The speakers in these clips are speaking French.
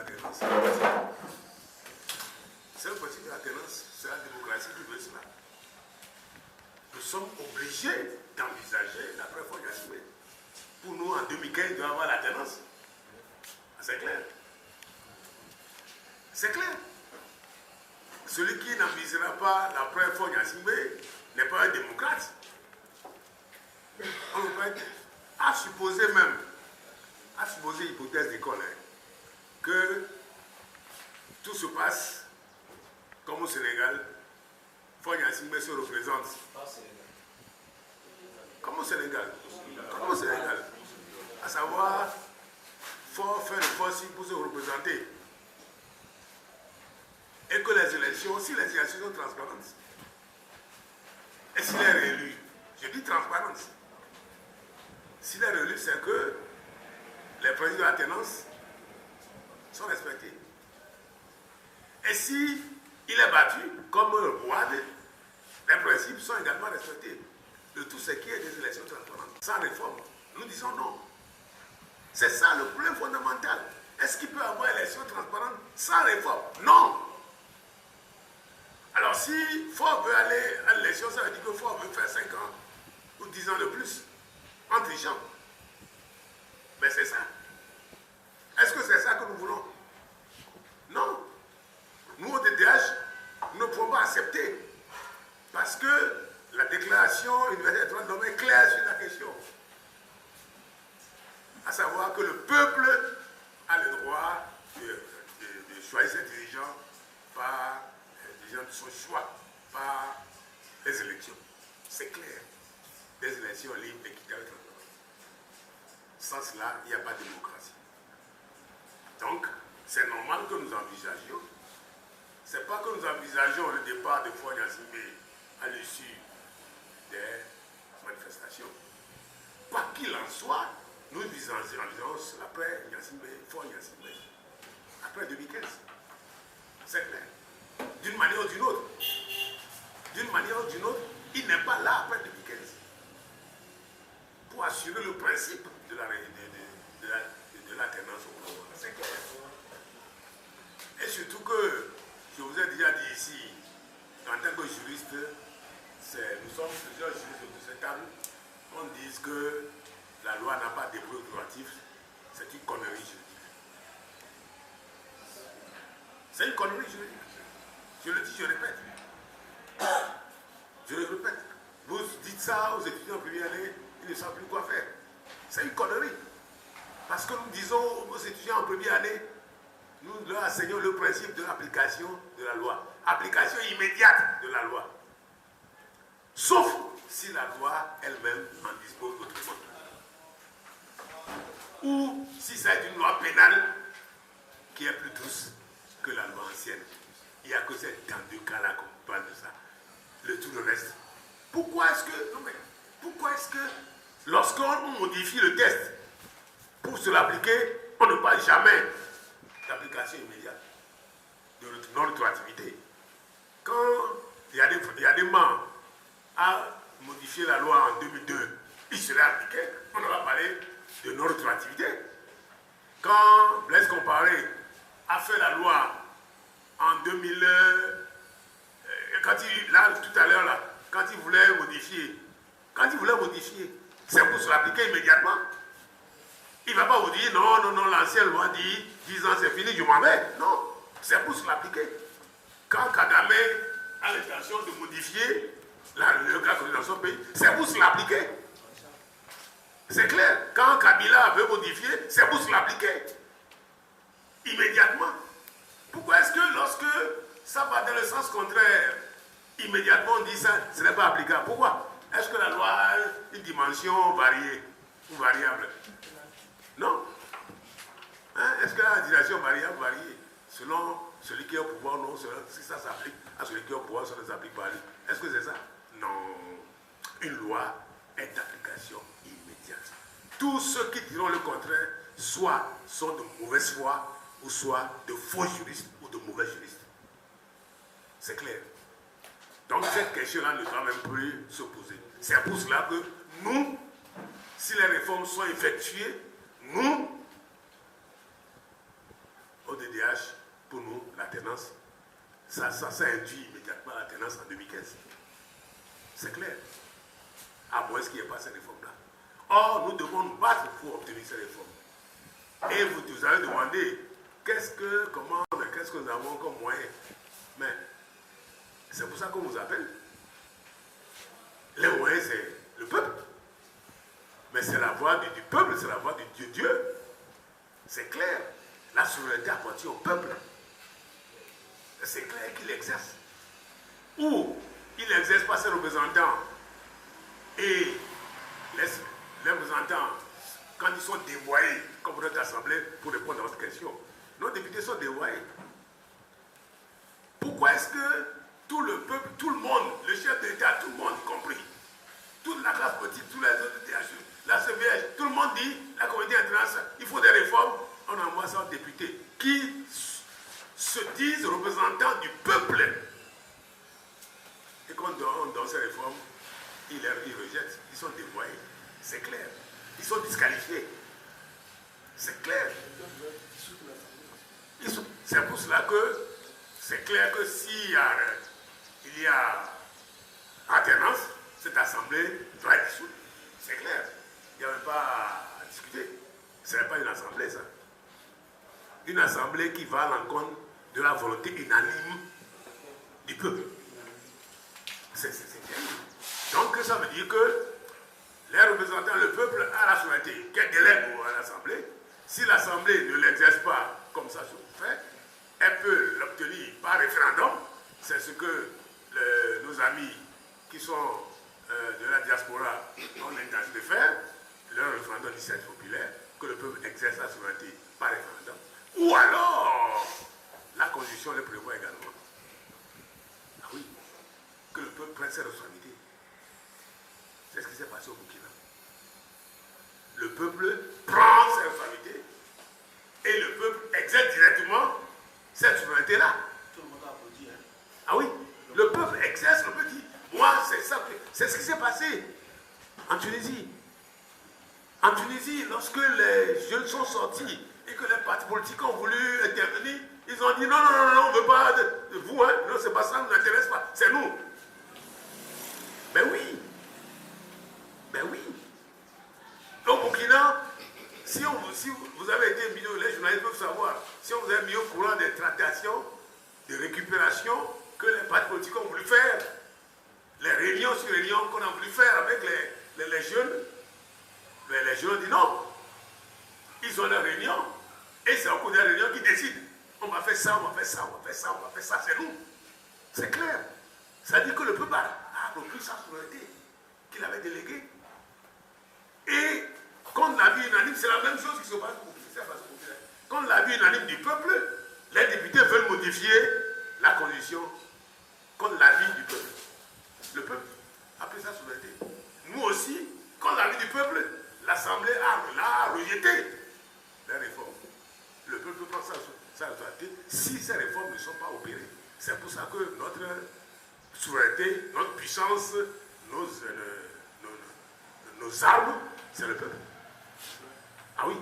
l'alternance. C'est le principe de l'alternance, c'est la démocratie qui veut cela. Nous sommes obligés d'envisager l'après Faure Gnassingbé. Pour nous, en 2015, il doit y avoir l'alternance. C'est clair. C'est clair. Celui qui n'envisagera pas l'après Faure Gnassingbé n'est pas un démocrate. On peut être à supposer même, à supposer hypothèse d'école, que tout se passe comme au Sénégal. Faure Gnassingbé se représente. Comme au Sénégal. Comme au Sénégal. À savoir, il faut faire le possible pour se représenter. Et que les élections, si les élections sont transparentes, et s'il est réélu, je dis transparence. S'il est réélu, c'est que les principes de l'alternance sont respectés. Et si il est battu, comme le Wade, les principes sont également respectés. De tout ce qui est des élections transparentes, sans réforme. Nous disons non. C'est ça le problème fondamental. Est-ce qu'il peut y avoir élection transparente sans réforme? Non. Alors si Faure veut aller à l'élection, ça veut dire que Faure veut faire 5 ans ou 10 ans de plus en trichant. Mais c'est ça. Est-ce que c'est ça que nous voulons? Non. Nous, au DDH, nous ne pouvons pas accepter. Parce que la déclaration universelle des droits de l'homme est claire sur la question. À savoir que le peuple a le droit de choisir ses dirigeants par les dirigeants de son choix, par les élections. C'est clair. Des élections libres, équitables et transparentes. Sans cela, il n'y a pas de démocratie. Donc, c'est normal que nous envisagions. Ce n'est pas que nous envisageons le départ de Faure Gnassingbé à l'issue des manifestations. Quoi qu'il en soit, nous envisageons après Gnassingbé, Faure Gnassingbé, après 2015. C'est clair. D'une manière ou d'une autre. D'une manière ou d'une autre, il n'est pas là après 2015. Pour assurer le principe de l'alternance au pouvoir. C'est clair. Et surtout que, je vous ai déjà dit ici, en tant que juriste, nous sommes plusieurs juristes de cette table, on dit que la loi n'a pas d'effet rétroactif, c'est une connerie juridique. C'est une connerie juridique. Je le dis, je répète. Je le répète. Vous dites ça aux étudiants en première année, ils ne savent plus quoi faire. C'est une connerie. Parce que nous disons aux étudiants en première année, nous leur enseignons le principe de l'application de la loi. Application immédiate de la loi. Sauf si la loi elle-même en dispose autrement. Ou si c'est une loi pénale qui est plus douce que la loi ancienne. Il n'y a que ces dans deux cas-là qu'on parle de ça. Tout le reste. Pourquoi est-ce que lorsqu'on modifie le texte pour se l'appliquer, on ne parle jamais d'application immédiate, de non-rétroactivité? Quand il y a des membres à modifier la loi en 2002, il serait appliqué, on va parler de non-rétroactivité. Quand Blaise Compaoré a fait la loi en 2000, tout à l'heure, quand il voulait modifier, c'est pour se l'appliquer immédiatement. Il ne va pas vous dire non, l'ancienne loi dit 10 ans c'est fini, je m'en vais. Non, c'est pour se l'appliquer. Quand Kagame a l'intention de modifier le cas dans son pays, c'est pour se l'appliquer. C'est clair. Quand Kabila veut modifier, c'est pour se l'appliquer. Immédiatement. Pourquoi est-ce que lorsque ça va dans le sens contraire, immédiatement on dit ça, ce n'est pas applicable? Pourquoi? Est-ce que la loi a une dimension variée ou variable? Non. Est-ce que la dimension variable varie selon celui qui est au pouvoir? Non. Si ça s'applique à celui qui est au pouvoir, ça ne s'applique pas à lui. Est-ce que c'est ça? Non. Une loi est d'application immédiate. Tous ceux qui diront le contraire, soit sont de mauvaise foi, ou soit de faux juristes ou de mauvais juristes. C'est clair. Donc cette question-là ne doit même plus se poser. C'est pour cela que nous, si les réformes sont effectuées, nous, au DDH, pour nous, la tenance, ça induit immédiatement la tenance en 2015. C'est clair. À moins qu'il n'y ait pas ces réformes-là. Or, nous devons nous battre pour obtenir ces réformes. Et vous avez demandé qu'est-ce que nous avons comme moyen. Mais c'est pour ça qu'on vous appelle. Les moyens, c'est le peuple. Mais c'est la voix du peuple, c'est la voix de Dieu. C'est clair. La souveraineté appartient au peuple. C'est clair qu'il exerce. Ou il n'exerce pas ses représentants. Et les représentants, quand ils sont dévoyés, comme notre assemblée, pour répondre à votre question, nos députés sont dévoyés. Pourquoi est-ce que tout le peuple, tout le monde, le chef de l'État, tout le monde, y compris, toute la classe politique, tous les autres DHU, la CVH, tout le monde dit, la communauté internationale, il faut des réformes, on envoie ça aux députés qui se disent représentants du peuple. Et quand on donne ces réformes, ils rejettent, ils sont dévoyés. C'est clair. Ils sont disqualifiés. C'est clair. C'est pour cela que c'est clair que s'il y a alternance, cette assemblée doit être dissoute. C'est clair. Il n'y avait pas à discuter. Ce n'est pas une assemblée, ça. Une assemblée qui va à l'encontre de la volonté unanime du peuple. C'est terrible. Donc ça veut dire que les représentants, le peuple a la souveraineté qu'elle délègue à l'Assemblée. Si l'Assemblée ne l'exerce pas comme ça se fait, elle peut l'obtenir par référendum. C'est ce que nos amis qui sont de la diaspora ont l'intention de faire. Leur référendum d'initiative populaire, que le peuple exerce la souveraineté par référendum. Ou alors, la Constitution le prévoit également. Ah oui, que le peuple prenne ses responsabilités. C'est ce qui s'est passé au Burkina. Le peuple prend ses responsabilités et le peuple exerce directement cette souveraineté-là. Tout le monde a applaudi. Hein? Ah oui, le peuple exerce, le peuple dit, moi c'est ça, c'est ce qui s'est passé en Tunisie. En Tunisie, lorsque les jeunes sont sortis et que les partis politiques ont voulu intervenir, ils ont dit non, on ne veut pas de vous, hein. Non, c'est pas ça, ça ne nous intéresse pas, c'est nous. Ben oui. Ben oui. Au Burkina, si vous avez été mis, les journalistes peuvent savoir, si on vous a mis au courant des tractations, des récupérations que les partis politiques ont voulu faire, les réunions sur réunions qu'on a voulu faire avec les jeunes, mais les jeunes ont dit non. Ils ont leurs réunions, et c'est au cours des réunions qu'ils décident. On va faire ça, on va faire ça, on va faire ça, on va faire ça, c'est nous. C'est clair. Ça dit que le peuple a repris sa souveraineté qu'il avait déléguée. Et contre l'avis unanime, c'est la même chose qui se passe au Burkina. Contre l'avis unanime du peuple, les députés veulent modifier la constitution contre l'avis du peuple. Le peuple a pris sa souveraineté. Nous aussi, contre l'avis du peuple, l'Assemblée a rejeté les réformes. Le peuple prend sa souveraineté si ces réformes ne sont pas opérées. C'est pour ça que notre souveraineté, notre puissance, nos armes, c'est le peuple. Ah oui,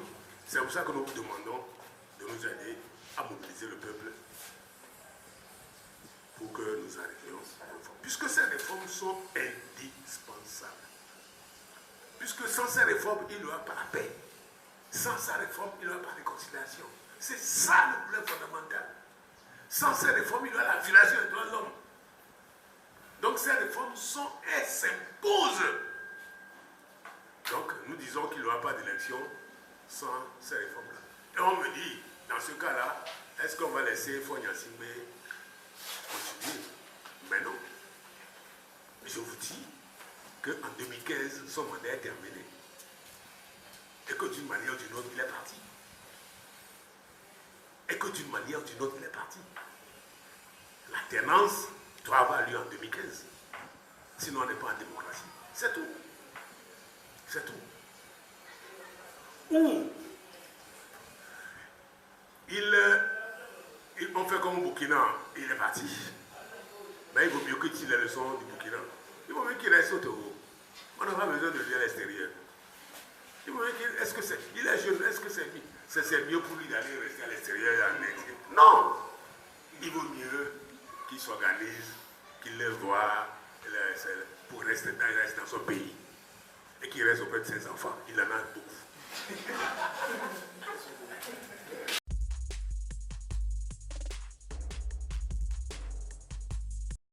c'est pour ça que nous vous demandons de nous aider à mobiliser le peuple pour que nous arrivions aux réformes. Puisque ces réformes sont indispensables. Puisque sans ces réformes, il n'y aura pas la paix. Sans ces réformes, il n'y aura pas de réconciliation. C'est ça le problème fondamental. Sans ces réformes, il y aura la violation des droits de l'homme. Donc ces réformes elles s'imposent. Donc nous disons qu'il n'y aura pas d'élection sans ces réformes-là. Et on me dit, dans ce cas-là, est-ce qu'on va laisser Fonya Singbe continuer? Mais non. Je vous dis qu'en 2015, son mandat est terminé. Et que d'une manière ou d'une autre, il est parti. Et que d'une manière ou d'une autre, il est parti. L'alternance doit avoir lieu en 2015. Sinon, on n'est pas en démocratie. C'est tout. C'est tout. Ou on fait comme au Burkina, il est parti. Mais il vaut mieux qu'il tire les leçons du Burkina. Il vaut mieux qu'il reste au Togo. On n'a pas besoin de lui à l'extérieur. Il vaut mieux qu'il. Est-ce que c'est. Il est jeune, est-ce que c'est lui? c'est mieux pour lui d'aller rester à l'extérieur en exil. Non! Il vaut mieux qu'il s'organise, qu'il les voit pour rester dans son pays. Et qu'il reste auprès de ses enfants. Il en a beaucoup.